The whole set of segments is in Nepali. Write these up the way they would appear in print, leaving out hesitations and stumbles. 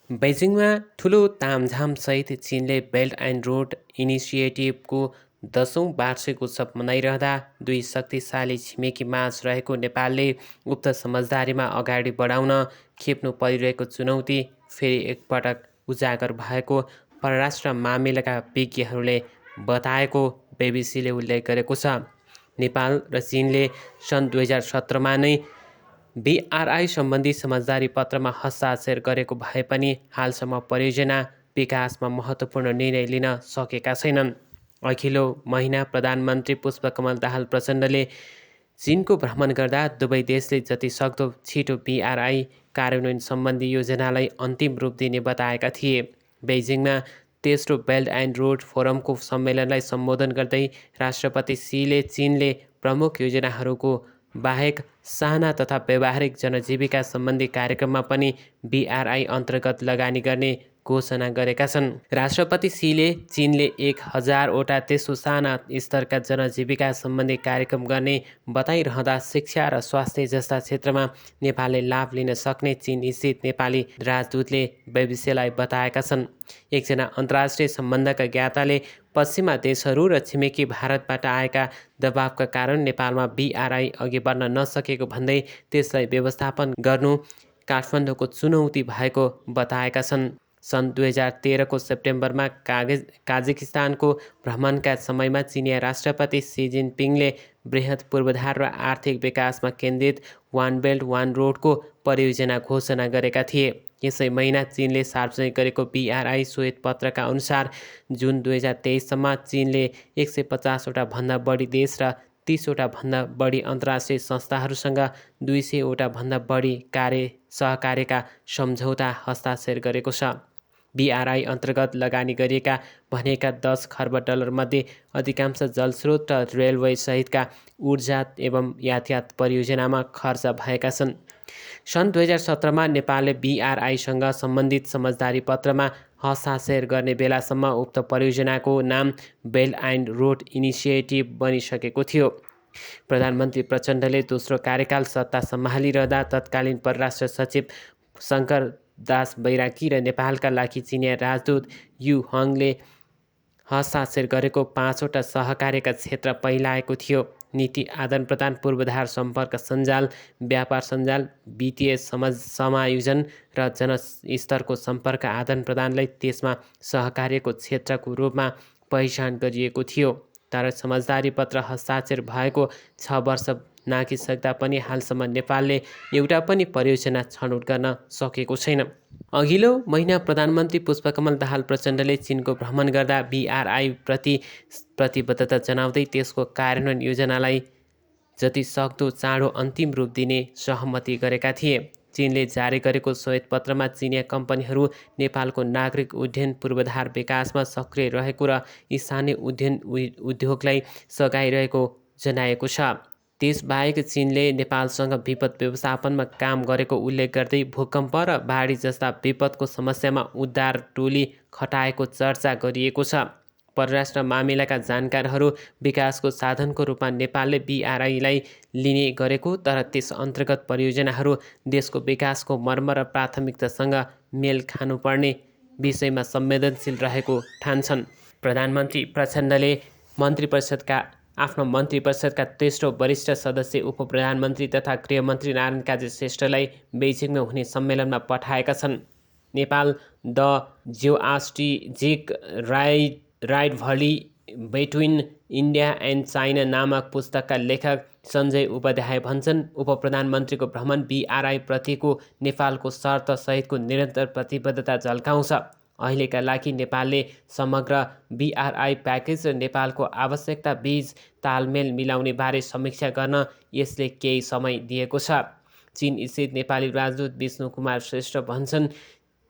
बेजिङमा ठुलो तामझामसहित चीनले बेल्ट एन्ड रोड इनिसिएटिभको 10औं वार्षिक उत्सव मनाइरहँदा दुई शक्तिशाली छिमेकीमाझ रहेको नेपालले उक्त समझदारीमा अगाडि बढाउन खेप्नु परिरहेको चुनौती फेरि एकपटक उजागर भएको परराष्ट्र मामिलाका विज्ञहरूले बताएको बीबीसीले उल्लेख गरेको छ। नेपाल र चीनले सन् 2017मा नै बीआरआई सम्बन्धी समझदारी पत्रमा हस्ताक्षर गरेको भए पनि हालसम्म परियोजना विकासमा महत्त्वपूर्ण निर्णय लिन सकेका छैनन्। अघिल्लो महिना प्रधानमन्त्री पुष्पकमल दाहाल प्रचण्डले चीनको भ्रमण गर्दा दुवै देशले जति सक्दो छिटो बीआरआई कार्यान्वयन सम्बन्धी योजनालाई अन्तिम रूप दिने बताएका थिए। बेइजिङमा तेस्रो बेल्ट एन्ड रोड फोरमको सम्मेलनलाई सम्बोधन गर्दै राष्ट्रपति सीले चीनले प्रमुख योजनाहरूको बाहेक साना तथा व्यावहारिक जनजीविका सम्बन्धी कार्यक्रममा पनि बीआरआई अन्तर्गत लगानी गर्ने घोषणा गरेका छन्। राष्ट्रपति सीले चीनले 1000वटा तेस्रो साना स्तरका जनजीविका सम्बन्धी कार्यक्रम गर्ने बताइरहँदा शिक्षा र स्वास्थ्य जस्ता क्षेत्रमा नेपालले लाभ लिन सक्ने चीन स्थित नेपाली राजदूतले बीबीसीलाई बताएका छन्। एकजना अन्तर्राष्ट्रिय सम्बन्धका ज्ञाताले पश्चिमा देशहरू र छिमेकी भारतबाट आएका दबावका कारण नेपालमा बीआरआई अघि बढ्न नसकेको भन्दै त्यसलाई व्यवस्थापन गर्नु काठमाडौँको चुनौती भएको बताएका छन्। सन् 2013को सेप्टेम्बरमा काजाकिस्तानको भ्रमणका समयमा चिनिया राष्ट्रपति सी जिनपिङले बृहत पूर्वाधार र आर्थिक विकासमा केन्द्रित वान बेल्ट वान रोडको परियोजना घोषणा गरेका थिए। यसै महिना चीनले सार्वजनिक गरेको बीआरआई श्वेत पत्रका अनुसार जुन 2023सम्म चीनले 150वटा भन्दा बढी देश र 30वटा भन्दा बढी अन्तर्राष्ट्रिय संस्थाहरूसँग 200वटा भन्दा बढी सहकार्यका सम्झौता हस्ताक्षर गरेको छ। बीआरआई अन्तर्गत लगानी गरिएका भनेका 10 खर्ब डलरमध्ये अधिकांश जलस्रोत र रेलवे सहितका ऊर्जा एवं यातायात परियोजनामा खर्च भएका छन्। सन् 2017मा नेपालले बीआरआईसँग सम्बन्धित समझदारी पत्रमा हस्ताक्षर गर्ने बेलासम्म उक्त परियोजनाको नाम बेल्ट एन्ड रोड इनिसिएटिभ बनिसकेको थियो। प्रधानमन्त्री प्रचण्डले दोस्रो कार्यकाल सत्ता सम्हालिरहँदा तत्कालीन परराष्ट्र सचिव शङ्कर दास बैरागी र नेपालका लागि चिनिया राजदूत यु हङले हस्ताक्षर गरेको 5वटा सहकार्यका क्षेत्र पहिलाएको थियो। नीति आदान प्रदान, पूर्वाधार सम्पर्क सञ्जाल, व्यापार सञ्जाल, वित्तीय समायोजन र जनस्तरको सम्पर्क आदान प्रदानलाई त्यसमा सहकार्यको क्षेत्रको रूपमा पहिचान गरिएको थियो। तर समझदारी पत्र हस्ताक्षर भएको 6 वर्ष नाघिसक्दा पनि हालसम्म नेपालले एउटा पनि परियोजना छनौट गर्न सकेको छैन। अघिल्लो महिना प्रधानमन्त्री पुष्पकमल दाहाल प्रचण्डले चीनको भ्रमण गर्दा बीआरआई प्रति प्रतिबद्धता जनाउँदै त्यसको कार्यान्वयन योजनालाई जति सक्दो चाँडो अन्तिम रूप दिने सहमति गरेका थिए। चीनले जारी गरेको श्वेत पत्रमा चिनिया कम्पनीहरू नेपालको नागरिक उड्डयन पूर्वाधार विकासमा सक्रिय रहेको र स्थानीय उड्डयन उद्योगलाई सघाइरहेको जनाएको छ। त्यसबाहेक चीनले नेपालसँग विपद व्यवस्थापनमा काम गरेको उल्लेख गर्दै भूकम्प र बाढी जस्ता विपदको समस्यामा उद्धार टोली खटाएको चर्चा गरिएको छ। परराष्ट्र मामिलाका जानकारहरू विकासको साधनको रूपमा नेपालले बीआरआईलाई लिने गरेको तर त्यस अन्तर्गत परियोजनाहरू देशको विकासको मर्म र प्राथमिकतासँग मेल खानुपर्ने विषयमा संवेदनशील रहेको ठान्छन्। प्रधानमन्त्री प्रचण्डले आफ्नो मन्त्री परिषदका तेस्रो वरिष्ठ सदस्य उप प्रधानमन्त्री तथा गृहमन्त्री नारायण काजी श्रेष्ठलाई बेइजिङमा हुने सम्मेलनमा पठाएका छन्। Nepal the geostrategic rivalry between India and China नामक पुस्तकका लेखक सञ्जय उपाध्याय भन्छन्, उप प्रधानमन्त्रीको भ्रमण बीआरआई प्रतिको नेपालको शर्त सहितको निरन्तर प्रतिबद्धता झल्काउँछ। अहिलेका लागि नेपालले समग्र बीआरआई प्याकेज र नेपालको आवश्यकता बीच तालमेल मिलाउने बारे समीक्षा गर्न यसले केही समय दिएको छ। चीन स्थित नेपाली राजदूत विष्णु कुमार श्रेष्ठ भन्छन्,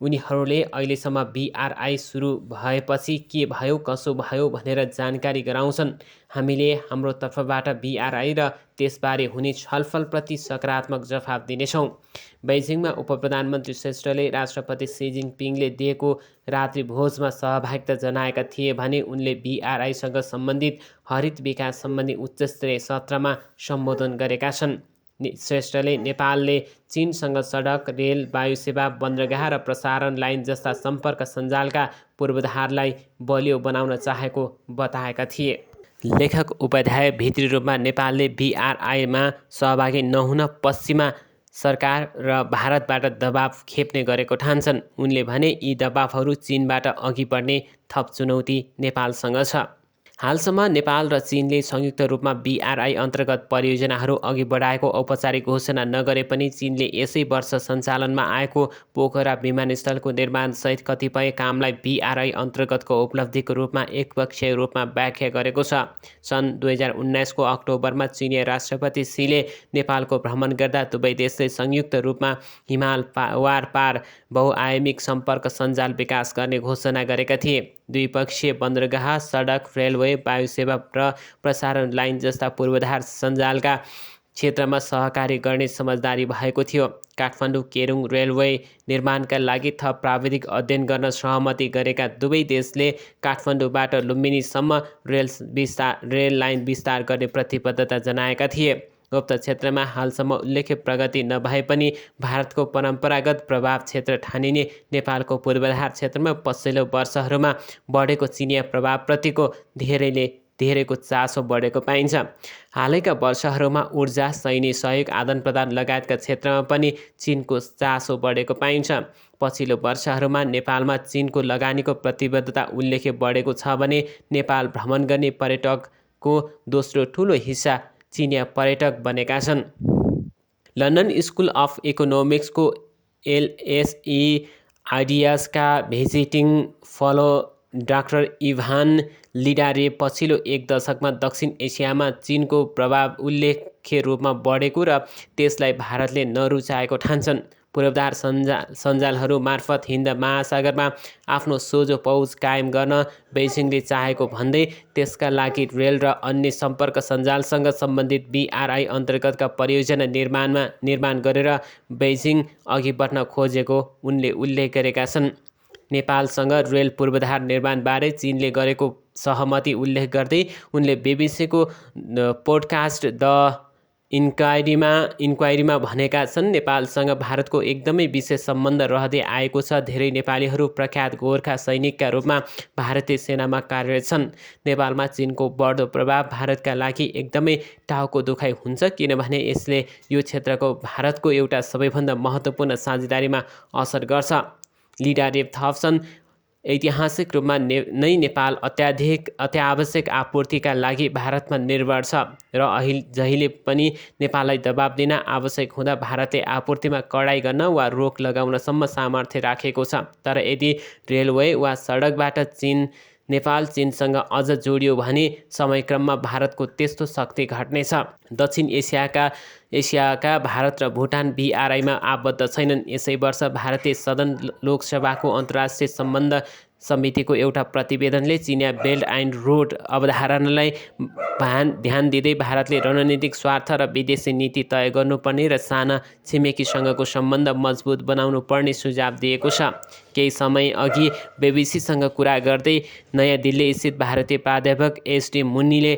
उनीहरूले अहिलेसम्म बीआरआई सुरु भएपछि के भयो कसो भयो भनेर जानकारी गराउँछन्। हामीले हाम्रो तर्फबाट बीआरआई र त्यसबारे हुने छलफलप्रति सकारात्मक जवाफ दिनेछौँ। बेइजिङमा उप प्रधानमन्त्री श्रेष्ठले राष्ट्रपति सी जिनपिङले दिएको रात्रि भोजमा सहभागिता जनाएका थिए भने उनले बीआरआईसँग सम्बन्धित हरित विकास सम्बन्धी उच्चस्तरीय सत्रमा सम्बोधन गरेका छन्। श्रेष्ठले नेपालले चीनसँग सडक, रेल, वायुसेवा, बन्दरगाह र प्रसारण लाइन जस्ता सम्पर्क सञ्जालका पूर्वाधारलाई बलियो बनाउन चाहेको बताएका थिए। लेखक उपाध्याय भित्री रूपमा नेपालले BRI-मा सहभागी नहुन पश्चिमा सरकार र भारतबाट दबाब खेप्ने गरेको ठान्छन्। उनले भने यी दबाबहरू चीनबाट अघि बढ्ने थप चुनौती नेपालसँग छ। हालसम्म नेपाल र चीनले संयुक्त रूपमा BRI अन्तर्गत परियोजनाहरू अघि बढाएको औपचारिक घोषणा नगरे पनि चीनले यसै वर्ष सञ्चालनमा आएको पोखरा विमानस्थलको निर्माणसहित कतिपय कामलाई BRI अन्तर्गतको उपलब्धिको रूपमा एकपक्षीय रूपमा व्याख्या गरेको छ। सन् 2019 को अक्टोबरमा चिनिया राष्ट्रपति सीले नेपालको भ्रमण गर्दा दुवै देशले संयुक्त रूपमा हिमाल वारपार बहुआयामिक सम्पर्क सञ्जाल विकास गर्ने घोषणा गरेका थिए। द्विपक्षीय बन्दरगाह, सडक, रेलवे, वायुसेवा र प्रसारण लाइन जस्ता पूर्वाधार सञ्जालका क्षेत्रमा सहकारी गर्ने समझदारी भएको थियो। काठमाडौँ केरुङ रेलवे निर्माणका लागि थप प्राविधिक अध्ययन गर्न सहमति गरेका दुवै देशले काठमाडौँबाट लुम्बिनीसम्म रेल लाइन विस्तार गर्ने प्रतिबद्धता जनाएका थिए। उक्त क्षेत्रमा हालसम्म उल्लेख्य प्रगति नभए पनि भारतको परम्परागत प्रभाव क्षेत्र ठानिने नेपालको पूर्वाधार क्षेत्रमा पछिल्लो वर्षहरूमा बढेको चिनिया प्रभावप्रतिको धेरैको चासो बढेको पाइन्छ। हालैका वर्षहरूमा ऊर्जा, सैन्य सहयोग आदान-प्रदान लगायतका क्षेत्रमा पनि चीनको चासो बढेको पाइन्छ। पछिल्लो वर्षहरूमा नेपालमा चीनको लगानीको प्रतिबद्धता उल्लेख्य बढेको छ भने नेपाल भ्रमण गर्ने पर्यटकको दोस्रो ठुलो हिस्सा चिनिया पर्यटक बनेका छन्। लन्डन स्कुल अफ इकोनोमिक्सको LSE आइडियाजका visiting fellow doctor Ivan Lidarev पछिल्लो एक दशकमा दक्षिण एसियामा चीनको प्रभाव उल्लेख्य रूपमा बढेको र त्यसलाई भारतले नरुचाएको ठान्छन्। पूर्वाधार सञ्जालहरू मार्फत हिन्द महासागरमा आफ्नो सोझो पहुँच कायम गर्न बेइजिङले चाहेको भन्दै त्यसका लागि रेल र अन्य सम्पर्क सञ्जालसँग सम्बन्धित BRI अन्तर्गतका परियोजना निर्माण गरेर बेइजिङ अघि बढ्न खोजेको उनले उल्लेख गरेका छन्। नेपालसँग रेल पूर्वाधार निर्माणबारे चीनले गरेको सहमति उल्लेख गर्दै उनले BBC-को पोडकास्ट द इन्क्वायरीमा भनेका छन्, नेपालसँग भारतको एकदमै विशेष सम्बन्ध रहँदै आएको छ। धेरै नेपालीहरू प्रख्यात गोर्खा सैनिकका रूपमा भारतीय सेनामा कार्यरत छन्। नेपालमा चीनको बढ्दो प्रभाव भारतका लागि एकदमै टाउको दुखाइ हुन्छ, किनभने यसले यो क्षेत्रको भारतको एउटा सबैभन्दा महत्त्वपूर्ण साझेदारीमा असर गर्छ। लिडारे थप्छन्, ऐतिहासिक रूपमा नै नेपाल अत्यावश्यक आपूर्तिका लागि भारतमा निर्भर छ र जहिले पनि नेपाललाई दबाब दिन आवश्यक हुँदा भारतले आपूर्तिमा कडाइ गर्न वा रोक लगाउनसम्म सामर्थ्य राखेको छ। तर यदि रेलवे वा सडकबाट नेपाल चीनसँग अझ जोडियो भने समयक्रममा भारतको त्यस्तो शक्ति घट्नेछ। दक्षिण एसियाका भारत र भुटान BRI-मा आबद्ध छैनन्। यसै वर्ष भारतीय सदन लोकसभाको अन्तर्राष्ट्रिय सम्बन्ध समितिको एउटा प्रतिवेदनले चिनिया बेल्ट एन्ड रोड अवधारणालाई ध्यान दिँदै भारतले रणनीतिक स्वार्थ र विदेशी नीति तय गर्नुपर्ने र साना छिमेकीसँगको सम्बन्ध मजबुत बनाउनु पर्ने सुझाव दिएको छ। केही समय अघि BBC-सँग कुरा गर्दै नयाँ दिल्ली स्थित भारतीय प्राध्यापक SD मुन्नीले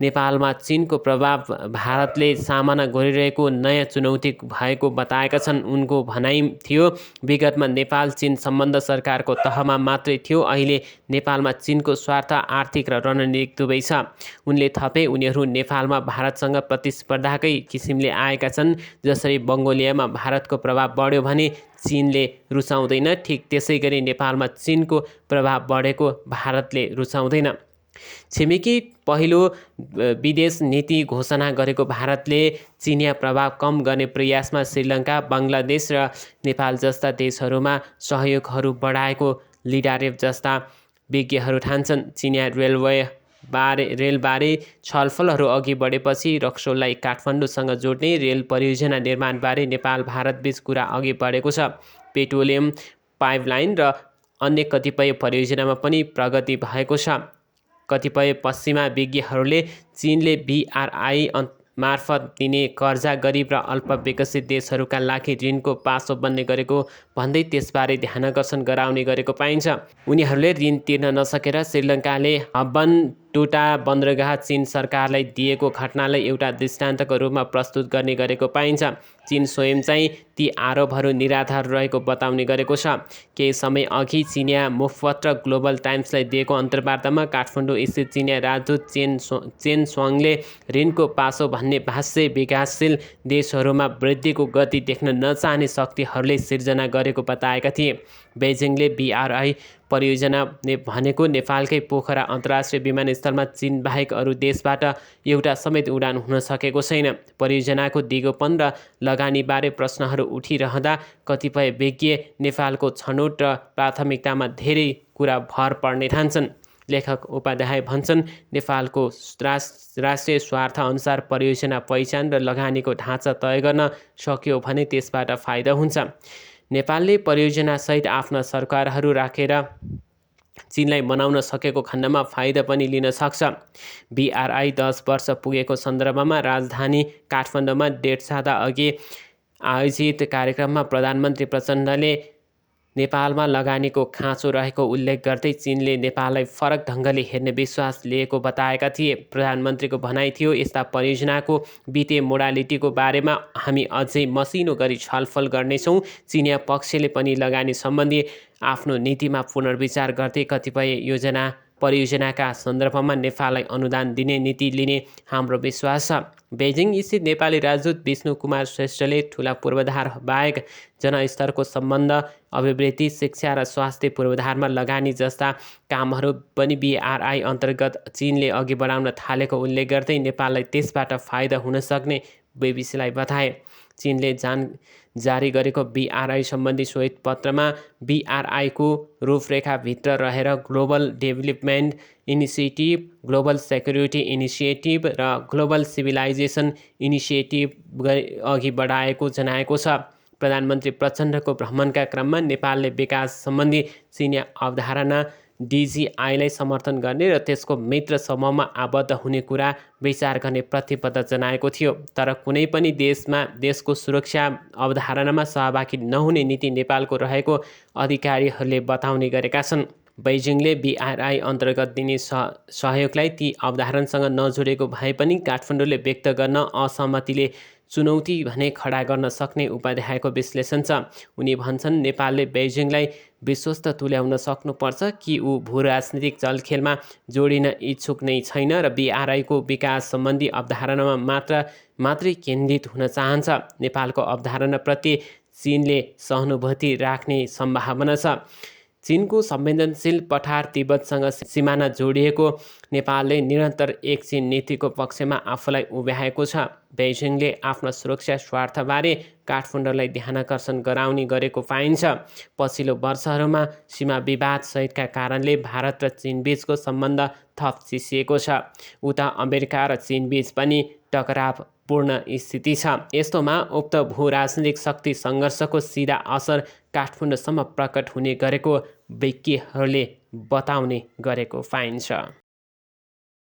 नेपालमा चीनको प्रभाव भारतले सामना गरिरहेको नयाँ चुनौती भएको बताएका छन्। उनको भनाइ थियो, विगतमा नेपाल चीन सम्बन्ध सरकारको तहमा मात्रै थियो, अहिले नेपालमा चीनको स्वार्थ आर्थिक र रणनीतिक दुवै छ। उनले थपे, उनीहरू नेपालमा भारतसँग प्रतिस्पर्धाकै किसिमले आएका छन्। जसरी मङ्गोलियामा भारतको प्रभाव बढ्यो भने चीनले रुचाउँदैन, ठिक त्यसैगरी नेपालमा चीनको प्रभाव बढेको भारतले रुचाउँदैन। छिमेकी पहिलो विदेश नीति घोषणा गरेको भारतले चिनिया प्रभाव कम गर्ने प्रयासमा श्रीलङ्का, बङ्गलादेश र नेपाल जस्ता देशहरूमा सहयोगहरू बढाएको लिडारेभ जस्ता विज्ञहरू ठान्छन्। चिनिया रेलबारे छलफलहरू अघि बढेपछि रक्सोललाई काठमाडौँसँग जोड्ने रेल परियोजना निर्माणबारे नेपाल भारतबीच कुरा अघि बढेको छ। पेट्रोलियम पाइपलाइन र अन्य कतिपय परियोजनामा पनि प्रगति भएको छ। कतिपय पश्चिमा विज्ञहरूले चीनले BRI मार्फत दिने कर्जा गरिब र अल्प विकसित देशहरूका लागि ऋणको पासो बन्ने गरेको भन्दै त्यसबारे ध्यानाकर्षण गराउने गरेको पाइन्छ। उनीहरूले ऋण तिर्न नसकेर श्रीलङ्काले हब्बन टोटा बन्दरगाह चीन सरकारलाई दिएको घटनालाई एउटा दृष्टान्तको रूपमा प्रस्तुत गर्ने गरेको पाइन्छ। चीन स्वयं चाहिँ ती आरोपहरू निराधार रहेको बताउने गरेको छ। केही समय अघि चिनिया मुखपत्र ग्लोबल टाइम्सलाई दिएको अन्तर्वार्तामा काठमाडौँ स्थित चिनिया राजदूत चेन स्वाङले ऋणको पासो भन्ने भाष्य विकासशील देशहरूमा वृद्धिको गति देख्न नचाहने शक्तिहरूले सिर्जना गरेको बताएका थिए। बेजिङले BRI परियोजना भनेको नेपालकै पोखरा अन्तर्राष्ट्रिय विमानस्थलमा चीन बाहेक अरू देशबाट एउटा समेत उडान हुन सकेको छैन। परियोजनाको दिगोपन र लगानीबारे प्रश्नहरू उठिरहँदा कतिपय विज्ञ नेपालको छनौट र प्राथमिकतामा धेरै कुरा भर पर्ने ठान्छन्। लेखक उपाध्याय भन्छन्, नेपालको राष्ट्रिय स्वार्थ अनुसार परियोजना पहिचान र लगानीको ढाँचा तय गर्न सकियो भने त्यसबाट फाइदा हुन्छ। नेपालले परियोजनासहित आफ्ना सरकारहरू राखेर चीनलाई बनाउन सकेको खण्डमा फाइदा पनि लिन सक्छ। BRI 10 वर्ष पुगेको सन्दर्भमा राजधानी काठमाडौँमा 1.5 साता अघि आयोजित कार्यक्रममा प्रधानमन्त्री प्रचण्डले नेपालमा लगानीको खाँचो रहेको उल्लेख गर्दै चीनले नेपाललाई फरक ढङ्गले हेर्ने विश्वास लिएको बताएका थिए। प्रधानमन्त्रीको भनाइ थियो, यस्ता परियोजनाको वित्तीय मोडालिटीको बारेमा हामी अझै मसिनो गरी छलफल गर्नेछौँ। चिनिया पक्षले पनि लगानी सम्बन्धी आफ्नो नीतिमा पुनर्विचार गर्दै कतिपय परियोजनाका सन्दर्भमा नेपाललाई अनुदान दिने नीति लिने हाम्रो विश्वास छ। बेजिङ स्थित नेपाली राजदूत विष्णु कुमार श्रेष्ठले ठुला पूर्वाधार बाहेक जनस्तरको सम्बन्ध, अभिवृद्धि, शिक्षा र स्वास्थ्य पूर्वाधारमा लगानी जस्ता कामहरू पनि BRI अन्तर्गत चीनले अघि बढाउन थालेको उल्लेख गर्दै नेपाललाई त्यसबाट फाइदा हुन सक्ने BBC-लाई बताए। चीनले जारी गरेको BRI सम्बन्धी श्वेत पत्रमा BRI को रूपरेखाभित्र रहेर global development initiative, global security initiative र ग्लोबल सिभिलाइजेसन इनिसिएटिभ अघि बढाएको जनाएको छ। प्रधानमन्त्री प्रचण्डको भ्रमणका क्रममा नेपालले विकास सम्बन्धी चिनिया अवधारणा DGI-लाई समर्थन गर्ने र त्यसको मित्र समूहमा आबद्ध हुने कुरा विचार गर्ने प्रतिबद्धता जनाएको थियो। तर कुनै पनि देशको सुरक्षा अवधारणामा सहभागी नहुने नीति नेपालको रहेको अधिकारीहरूले बताउने गरेका छन्। बेजिङले BRI अन्तर्गत दिने सहयोगलाई ती अवधारणासँग नजोडेको भए पनि काठमाडौँले व्यक्त गर्न असहमतिले चुनौती भने खडा गर्न सक्ने उपाध्यायको विश्लेषण छ। उनी भन्छन्, नेपालले बेजिङलाई विश्वस्त तुल्याउन सक्नुपर्छ कि ऊ भू-राजनीतिक चलखेलमा जोडिन इच्छुक नै छैन र BRI को विकास सम्बन्धी अवधारणामा मात्रै केन्द्रित हुन चाहन्छ। नेपालको अवधारणाप्रति चीनले सहानुभूति राख्ने सम्भावना छ। चीनको संवेदनशील पठार तिब्बतसँग सिमाना जोडिएको नेपालले निरन्तर एक चीन नीतिको पक्षमा आफूलाई उभ्याएको छ। बेजिङले आफ्ना सुरक्षा स्वार्थबारे काठमाडौँलाई ध्यानाकर्षण गराउने गरेको पाइन्छ। पछिल्लो वर्षहरूमा सीमा विवाद सहितका कारणले भारत र चीनबीचको सम्बन्ध थप चिसिएको छ। उता अमेरिका र चीनबीच पनि टकरावपूर्ण स्थिति छ। यस्तोमा उक्त भू-राजनीतिक शक्ति सङ्घर्षको सिधा असर काठमाडौँसम्म प्रकट हुने गरेको विज्ञहरूले बताउने गरेको पाइन्छ।